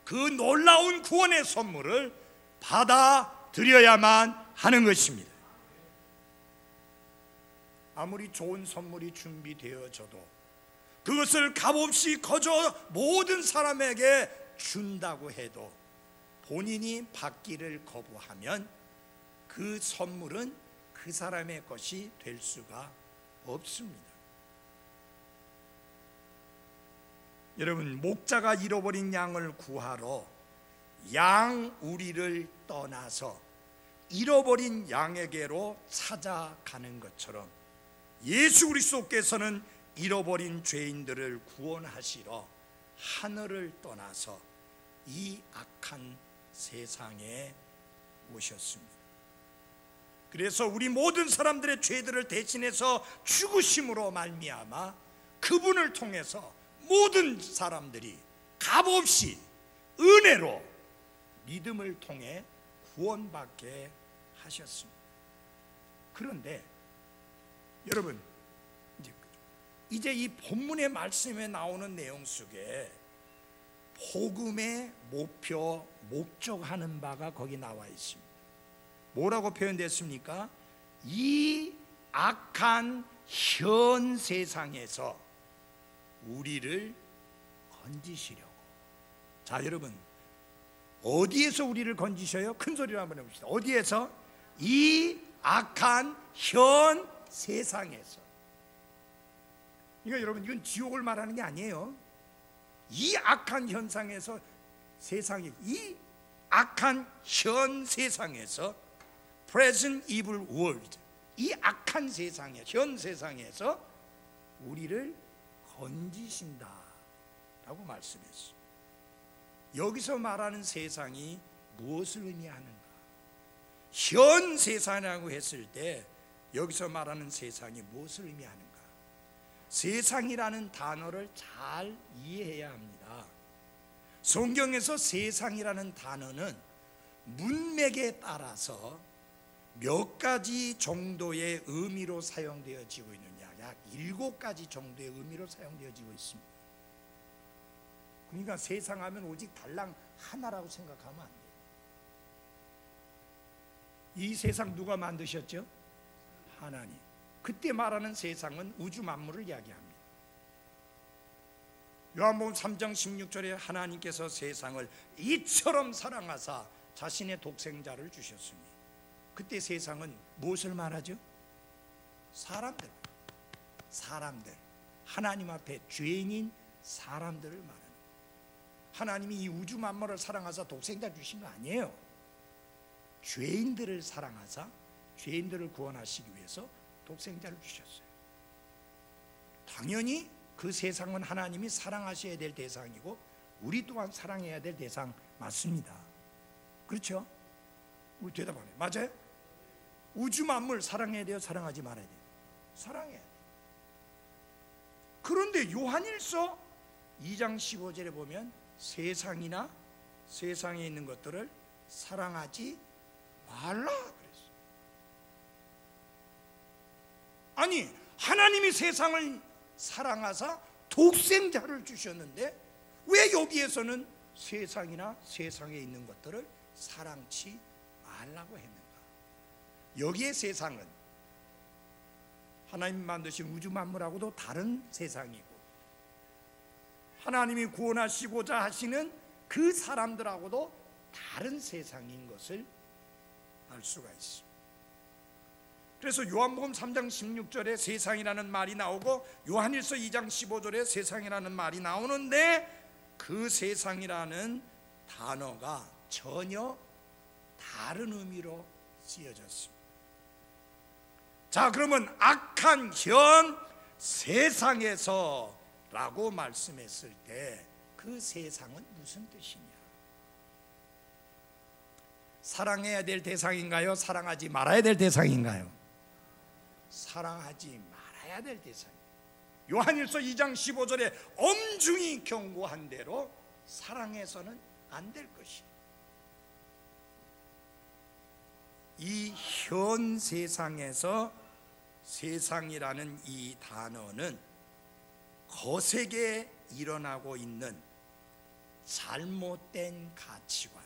그 놀라운 구원의 선물을 받아들여야만 하는 것입니다. 아무리 좋은 선물이 준비되어져도 그것을 값없이 거저 모든 사람에게 준다고 해도 본인이 받기를 거부하면 그 선물은 그 사람의 것이 될 수가 없습니다. 여러분, 목자가 잃어버린 양을 구하러 양 우리를 떠나서 잃어버린 양에게로 찾아가는 것처럼 예수 그리스도께서는 잃어버린 죄인들을 구원하시러 하늘을 떠나서 이 악한 세상에 오셨습니다. 그래서 우리 모든 사람들의 죄들을 대신해서 죽으심으로 말미암아 그분을 통해서 모든 사람들이 값없이 은혜로 믿음을 통해 구원받게 하셨습니다. 그런데 여러분, 이제 이 본문의 말씀에 나오는 내용 속에 복음의 목표, 목적하는 바가 거기 나와 있습니다. 뭐라고 표현됐습니까? 이 악한 현 세상에서 우리를 건지시려고. 자, 여러분, 어디에서 우리를 건지셔요? 큰 소리로 한번 해봅시다. 어디에서? 이 악한 현 세상에서. 그러니까 여러분, 이건 지옥을 말하는 게 아니에요. 이 악한 현상에서, 세상에, 이 악한 현 세상에서, present evil world, 이 악한 세상에, 현 세상에서 우리를 건지신다 라고 말씀했어요. 여기서 말하는 세상이 무엇을 의미하는가? 현 세상이라고 했을 때 여기서 말하는 세상이 무엇을 의미하는가? 세상이라는 단어를 잘 이해해야 합니다. 성경에서 세상이라는 단어는 문맥에 따라서 몇 가지 정도의 의미로 사용되어지고 있느냐, 약 7가지 정도의 의미로 사용되어지고 있습니다. 그러니까 세상하면 오직 달랑 하나라고 생각하면 안 돼요. 이 세상 누가 만드셨죠? 하나님. 그때 말하는 세상은 우주 만물을 이야기합니다. 요한복음 3장 16절에 하나님께서 세상을 이처럼 사랑하사 자신의 독생자를 주셨으니, 그때 세상은 무엇을 말하죠? 사람들. 하나님 앞에 죄인인 사람들을 말합니다. 하나님이 이 우주 만물을 사랑하사 독생자 주신 거 아니에요. 죄인들을 사랑하사 죄인들을 구원하시기 위해서 독생자를 주셨어요. 당연히 그 세상은 하나님이 사랑하셔야 될 대상이고 우리 또한 사랑해야 될 대상 맞습니다. 그렇죠? 우리 대답 안 해요. 맞아요? 우주 만물 사랑해야 돼요? 사랑하지 말아야 돼요? 사랑해야 돼요. 그런데 요한일서 2장 15절에 보면 세상이나 세상에 있는 것들을 사랑하지 말라 그랬어요. 아니, 하나님이 세상을 사랑하사 독생자를 주셨는데 왜 여기에서는 세상이나 세상에 있는 것들을 사랑치 말라고 했는가? 여기에 세상은 하나님 만드신 우주 만물하고도 다른 세상이고, 하나님이 구원하시고자 하시는 그 사람들하고도 다른 세상인 것을 알 수가 있습니다. 그래서 요한복음 3장 16절에 세상이라는 말이 나오고 요한일서 2장 15절에 세상이라는 말이 나오는데, 그 세상이라는 단어가 전혀 다른 의미로 쓰여졌습니다. 자, 그러면 악한 현 세상에서 라고 말씀했을 때 그 세상은 무슨 뜻이냐? 사랑해야 될 대상인가요? 사랑하지 말아야 될 대상인가요? 사랑하지 말아야 될 대상이에요. 요한일서 2장 15절에 엄중히 경고한 대로 사랑해서는 안 될 것이에요. 이 현 세상에서 세상이라는 이 단어는 거세게 일어나고 있는 잘못된 가치관,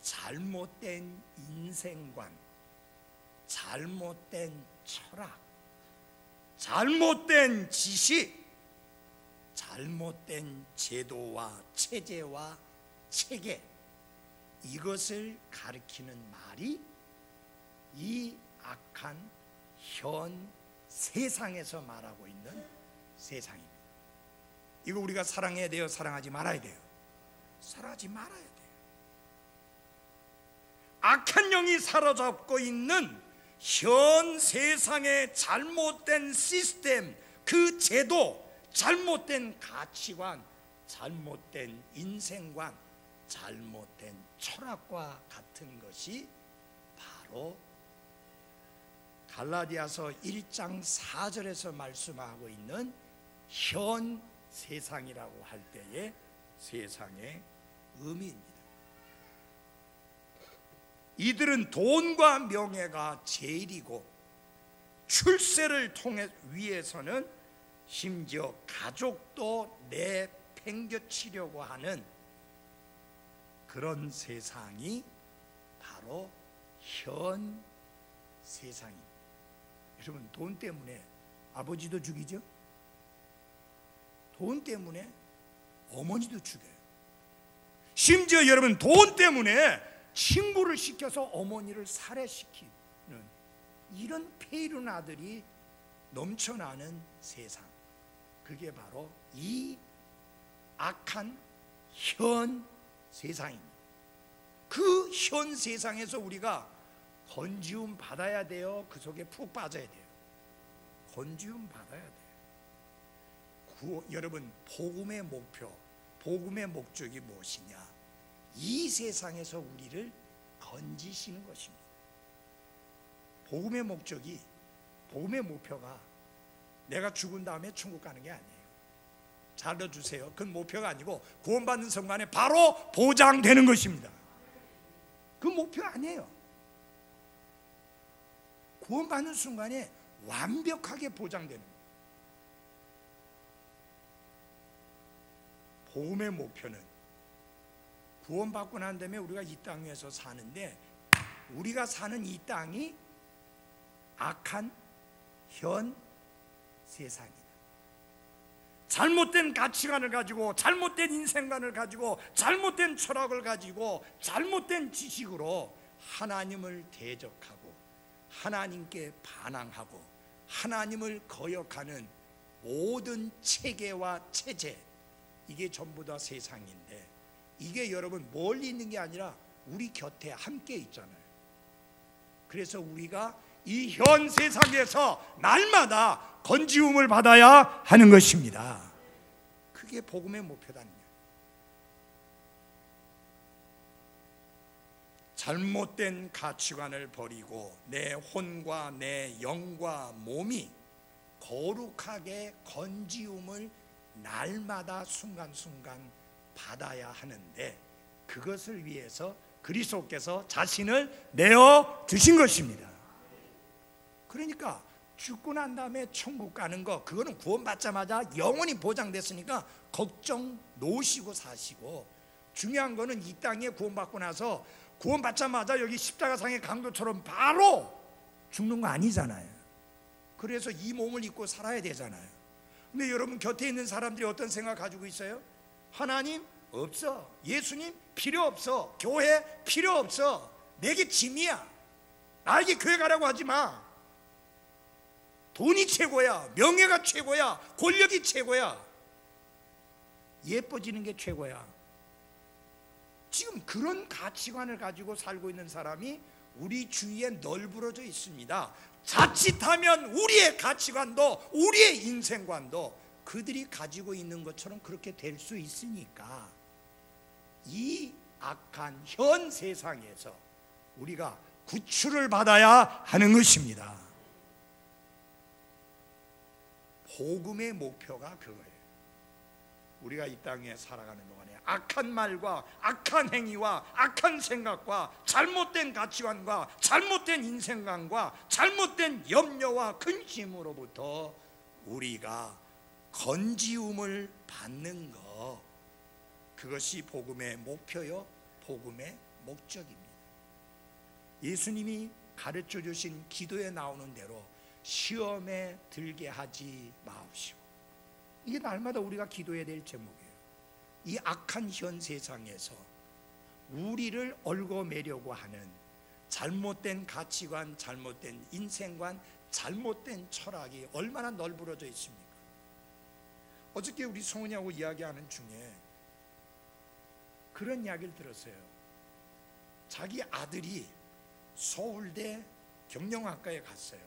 잘못된 인생관, 잘못된 철학, 잘못된 지식, 잘못된 제도와 체제와 체계, 이것을 가리키는 말이 이 악한 현 세상에서 말하고 있는 세상입니다. 이거 우리가 사랑해야 돼요? 사랑하지 말아야 돼요? 사랑하지 말아야 돼요. 악한 영이 사로잡고 있는 현 세상의 잘못된 시스템, 그 제도, 잘못된 가치관, 잘못된 인생관, 잘못된 철학과 같은 것이 바로 갈라디아서 1장 4절에서 말씀하고 있는 현 세상이라고 할 때의 세상의 의미입니다. 이들은 돈과 명예가 제일이고 출세를 통해 위해서는 심지어 가족도 내팽겨치려고 하는 그런 세상이 바로 현 세상입니다. 여러분, 돈 때문에 아버지도 죽이죠? 돈 때문에 어머니도 죽여요. 심지어 여러분, 돈 때문에 친구를 시켜서 어머니를 살해시키는 이런 폐륜 아들이 넘쳐나는 세상, 그게 바로 이 악한 현 세상입니다. 그 현 세상에서 우리가 건지움 받아야 돼요? 그 속에 푹 빠져야 돼요? 건지움 받아야 돼요. 여러분, 복음의 목표, 복음의 목적이 무엇이냐? 이 세상에서 우리를 건지시는 것입니다. 복음의 목적이, 복음의 목표가 내가 죽은 다음에 천국 가는 게 아니에요. 잘 들어주세요. 그건 목표가 아니고 구원받는 순간에 바로 보장되는 것입니다. 그 목표 아니에요. 구원받는 순간에 완벽하게 보장되는 거예요. 복음의 목표는 구원받고 난 다음에 우리가 이 땅에서 사는데, 우리가 사는 이 땅이 악한 현 세상이다. 잘못된 가치관을 가지고, 잘못된 인생관을 가지고, 잘못된 철학을 가지고, 잘못된 지식으로 하나님을 대적하고 하나님께 반항하고 하나님을 거역하는 모든 체계와 체제, 이게 전부 다 세상인데, 이게 여러분 멀리 있는 게 아니라 우리 곁에 함께 있잖아요. 그래서 우리가 이 현 세상에서 날마다 건지움을 받아야 하는 것입니다. 그게 복음의 목표다는 거예요. 잘못된 가치관을 버리고 내 혼과 내 영과 몸이 거룩하게 건지움을 날마다 순간순간 받아야 하는데, 그것을 위해서 그리스도께서 자신을 내어 주신 것입니다. 그러니까 죽고 난 다음에 천국 가는 거, 그거는 구원받자마자 영원히 보장됐으니까 걱정 놓으시고 사시고, 중요한 거는 이 땅에 구원받고 나서 구원받자마자 여기 십자가상의 강도처럼 바로 죽는 거 아니잖아요. 그래서 이 몸을 입고 살아야 되잖아요. 근데 여러분 곁에 있는 사람들이 어떤 생각 가지고 있어요? 하나님 없어, 예수님 필요 없어, 교회 필요 없어, 내게 짐이야, 나에게 교회 가라고 하지 마, 돈이 최고야, 명예가 최고야, 권력이 최고야, 예뻐지는 게 최고야. 지금 그런 가치관을 가지고 살고 있는 사람이 우리 주위에 널브러져 있습니다. 자칫하면 우리의 가치관도 우리의 인생관도 그들이 가지고 있는 것처럼 그렇게 될 수 있으니까, 이 악한 현 세상에서 우리가 구출을 받아야 하는 것입니다. 복음의 목표가 그거예요. 우리가 이 땅에 살아가는 동안에 악한 말과 악한 행위와 악한 생각과 잘못된 가치관과 잘못된 인생관과 잘못된 염려와 근심으로부터 우리가 건지움을 받는 것, 그것이 복음의 목표요, 복음의 목적입니다. 예수님이 가르쳐 주신 기도에 나오는 대로 시험에 들게 하지 마옵시고, 이게 날마다 우리가 기도해야 될 제목이에요. 이 악한 현 세상에서 우리를 얽어매려고 하는 잘못된 가치관, 잘못된 인생관, 잘못된 철학이 얼마나 널브러져 있습니까? 어저께 우리 성은이하고 이야기하는 중에 그런 이야기를 들었어요. 자기 아들이 서울대 경영학과에 갔어요.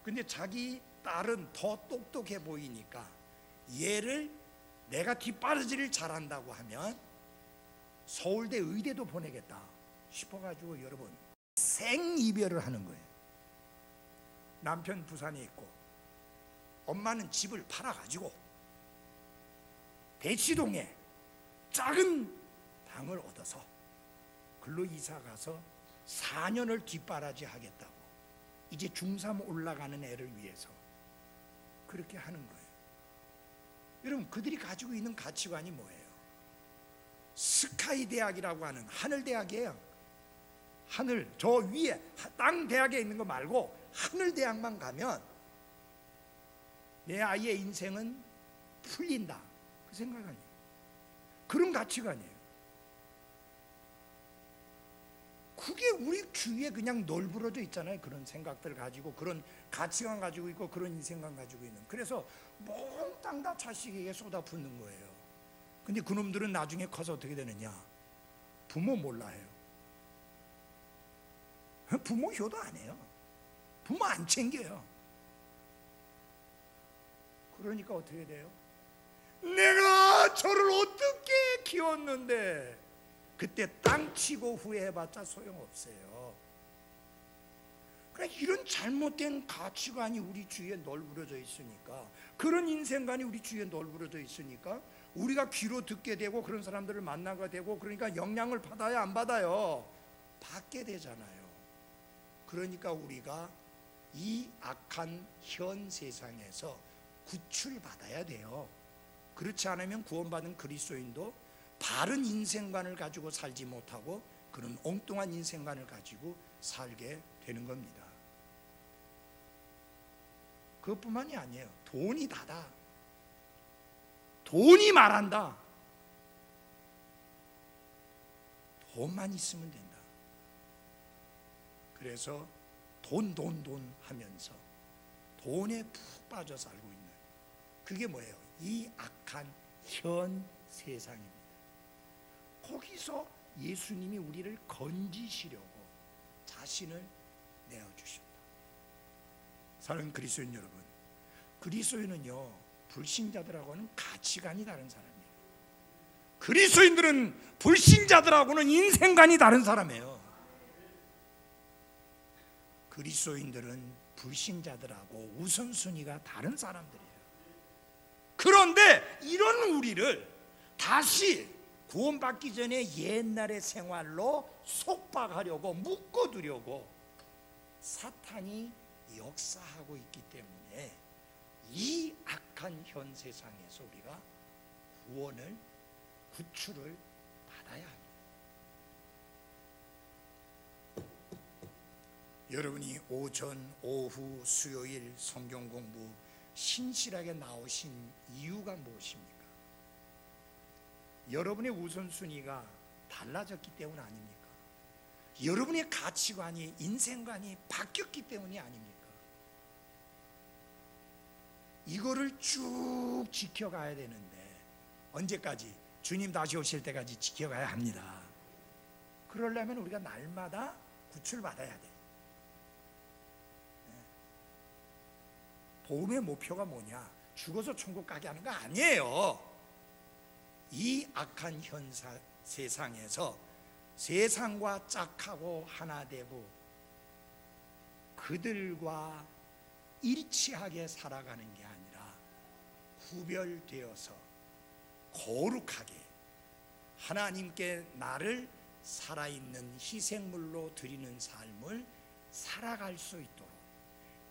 근데 자기 딸은 더 똑똑해 보이니까 얘를 내가 뒷바라지를 잘한다고 하면 서울대 의대도 보내겠다 싶어가지고 여러분 생이별을 하는 거예요. 남편 부산에 있고 엄마는 집을 팔아가지고 대치동에 작은 방을 얻어서 글로 이사가서 4년을 뒷바라지 하겠다고, 이제 중3 올라가는 애를 위해서 그렇게 하는 거예요. 여러분 그들이 가지고 있는 가치관이 뭐예요? 스카이 대학이라고 하는 하늘 대학이에요. 하늘 저 위에 땅 대학에 있는 거 말고 하늘 대학만 가면 내 아이의 인생은 풀린다, 그 생각 아니에요. 그런 가치관이에요. 그게 우리 주위에 그냥 널브러져 있잖아요. 그런 생각들 가지고, 그런 가치관 가지고 있고, 그런 인생관 가지고 있는. 그래서 몽땅 다 자식에게 쏟아붓는 거예요. 근데 그놈들은 나중에 커서 어떻게 되느냐? 부모 몰라요. 부모 효도 안 해요. 부모 안 챙겨요. 그러니까 어떻게 돼요? 내가 저를 어떻게 키웠는데, 그때 땅 치고 후회해봤자 소용없어요. 그래 이런 잘못된 가치관이 우리 주위에 널브러져 있으니까, 그런 인생관이 우리 주위에 널브러져 있으니까 우리가 귀로 듣게 되고 그런 사람들을 만나게 되고, 그러니까 영향을 받아야 안 받아요? 받게 되잖아요. 그러니까 우리가 이 악한 현 세상에서 구출받아야 돼요. 그렇지 않으면 구원받은 그리스도인도 바른 인생관을 가지고 살지 못하고 그런 엉뚱한 인생관을 가지고 살게 되는 겁니다. 그것뿐만이 아니에요. 돈이 다다. 돈이 말한다. 돈만 있으면 된다. 그래서 돈 하면서 돈에 푹 빠져 살고 있는, 그게 뭐예요? 이 악한 현 세상입니다. 거기서 예수님이 우리를 건지시려고 자신을 내어주셨다. 사랑하는 그리스도인 여러분, 그리스도인은요, 불신자들하고는 가치관이 다른 사람이에요. 그리스도인들은 불신자들하고는 인생관이 다른 사람이에요. 그리스도인들은 불신자들하고 우선순위가 다른 사람들이에요. 그런데 이런 우리를 다시 구원받기 전에 옛날의 생활로 속박하려고, 묶어두려고 사탄이 역사하고 있기 때문에 이 악한 현 세상에서 우리가 구원을, 구출을 받아야 합니다. 여러분이 오전, 오후, 수요일 성경 공부 신실하게 나오신 이유가 무엇입니까? 여러분의 우선순위가 달라졌기 때문 아닙니까? 여러분의 가치관이, 인생관이 바뀌었기 때문이 아닙니까? 이거를 쭉 지켜가야 되는데, 언제까지? 주님 다시 오실 때까지 지켜가야 합니다. 그러려면 우리가 날마다 구출받아야 돼. 복음의 목표가 뭐냐? 죽어서 천국 가게 하는 거 아니에요. 이 악한 현 세상에서 세상과 짝하고 하나 되고 그들과 일치하게 살아가는 게 아니라 구별되어서 거룩하게 하나님께 나를 살아있는 희생물로 드리는 삶을 살아갈 수 있도록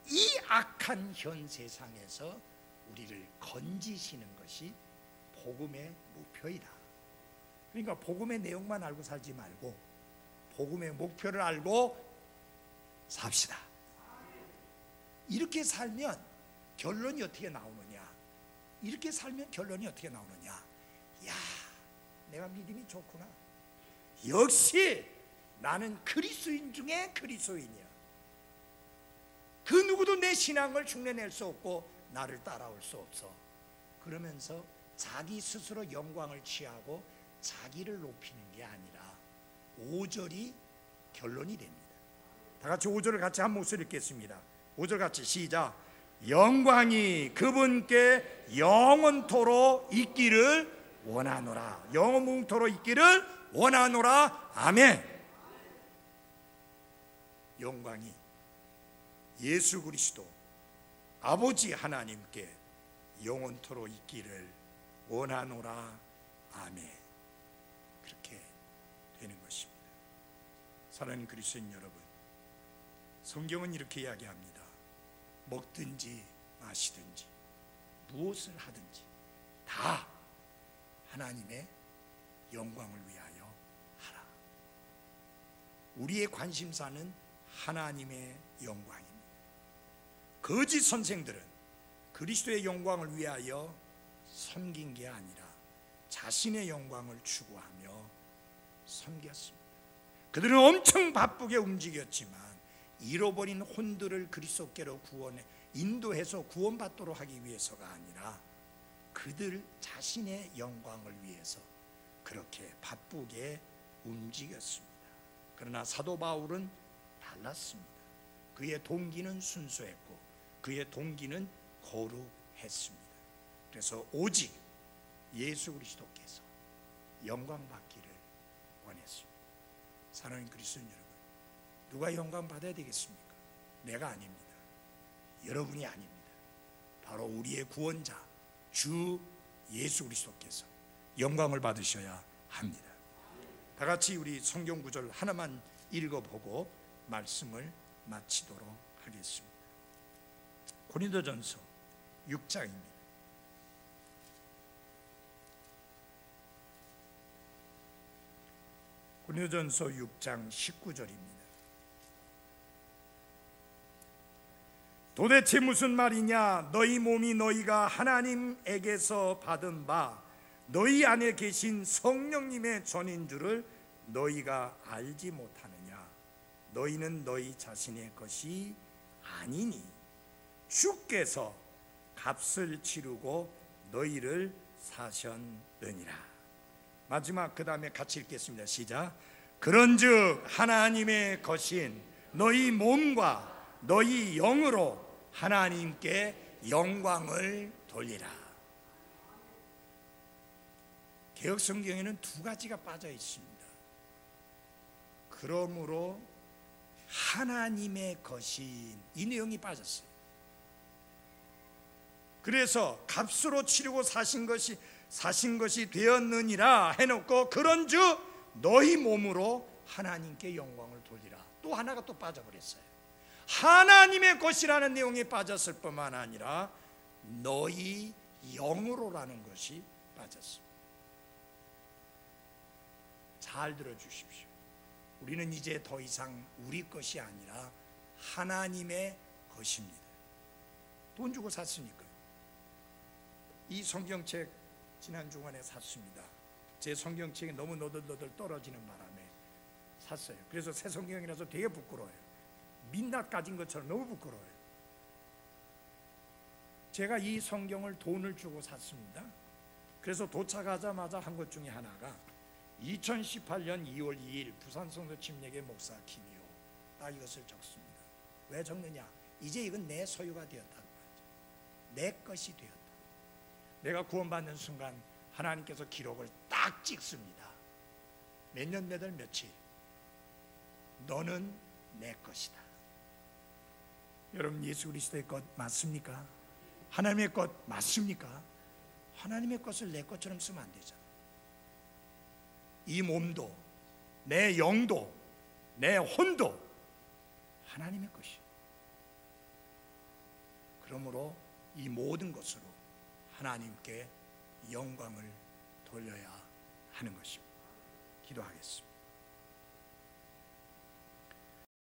이 악한 현 세상에서 우리를 건지시는 것이 복음의 목표이다. 그러니까 복음의 내용만 알고 살지 말고 복음의 목표를 알고 삽시다. 이렇게 살면 결론이 어떻게 나오느냐? 이렇게 살면 결론이 어떻게 나오느냐? 야, 내가 믿음이 좋구나. 역시 나는 그리스도인 중에 그리스도인이야. 그 누구도 내 신앙을 흉내낼 수 없고 나를 따라올 수 없어. 그러면서 자기 스스로 영광을 취하고 자기를 높이는 게 아니라 5절이 결론이 됩니다. 다 같이 5절을 같이 한 목소리 읽겠습니다. 5절 같이 시작. 영광이 그분께 영원토록 있기를 원하노라. 영원토록 있기를 원하노라. 아멘. 영광이 예수 그리스도 아버지 하나님께 영원토록 있기를 원하노라. 아멘. 그렇게 되는 것입니다. 사랑하는 그리스도인 여러분, 성경은 이렇게 이야기합니다. 먹든지 마시든지 무엇을 하든지 다 하나님의 영광을 위하여 하라. 우리의 관심사는 하나님의 영광입니다. 거짓 선생들은 그리스도의 영광을 위하여 섬긴 게 아니라 자신의 영광을 추구하며 섬겼습니다. 그들은 엄청 바쁘게 움직였지만 잃어버린 혼들을 그리스도께로 구원해 인도해서 구원받도록 하기 위해서가 아니라 그들 자신의 영광을 위해서 그렇게 바쁘게 움직였습니다. 그러나 사도 바울은 달랐습니다. 그의 동기는 순수했고 그의 동기는 거룩했습니다. 그래서 오직 예수 그리스도께서 영광 받기를 원했습니다. 사랑하는 그리스도인 여러분, 누가 영광 받아야 되겠습니까? 내가 아닙니다. 여러분이 아닙니다. 바로 우리의 구원자 주 예수 그리스도께서 영광을 받으셔야 합니다. 다 같이 우리 성경 구절 하나만 읽어보고 말씀을 마치도록 하겠습니다. 고린도전서 6장입니다. 고린도전서 6장 19절입니다. 도대체 무슨 말이냐? 너희 몸이 너희가 하나님에게서 받은 바 너희 안에 계신 성령님의 전인 줄을 너희가 알지 못하느냐? 너희는 너희 자신의 것이 아니니 주께서 값을 치르고 너희를 사셨느니라. 마지막 그 다음에 같이 읽겠습니다. 시작. 그런즉 하나님의 것인 너희 몸과 너희 영으로 하나님께 영광을 돌리라. 개역 성경에는 두 가지가 빠져 있습니다. 그러므로 하나님의 것인 이 내용이 빠졌어요. 그래서 값으로 치르고 사신 것이 되었느니라 해놓고 그런즉 너희 몸으로 하나님께 영광을 돌리라. 또 하나가 또 빠져버렸어요. 하나님의 것이라는 내용이 빠졌을 뿐만 아니라 너희 영으로라는 것이 빠졌습니다. 잘 들어주십시오. 우리는 이제 더 이상 우리 것이 아니라 하나님의 것입니다. 돈 주고 샀으니까요. 이 성경책 지난 주간에 샀습니다. 제 성경책이 너무 너덜너덜 떨어지는 바람에 샀어요. 그래서 새 성경이라서 되게 부끄러워요. 민낯 가진 것처럼 너무 부끄러워요. 제가 이 성경을 돈을 주고 샀습니다. 그래서 도착하자마자 한 것 중에 하나가 2018년 2월 2일 부산성도 침례교회 목사 김이요. 이것을 적습니다. 왜 적느냐? 이제 이건 내 소유가 되었다는 거죠. 내 것이 되었다. 내가 구원받는 순간 하나님께서 기록을 딱 찍습니다. 몇 년 몇 월 며칠 너는 내 것이다. 여러분, 예수 그리스도의 것 맞습니까? 하나님의 것 맞습니까? 하나님의 것을 내 것처럼 쓰면 안 되잖아. 이 몸도 내 영도 내 혼도 하나님의 것이에요. 그러므로 이 모든 것으로 하나님께 영광을 돌려야 하는 것입니다. 기도하겠습니다.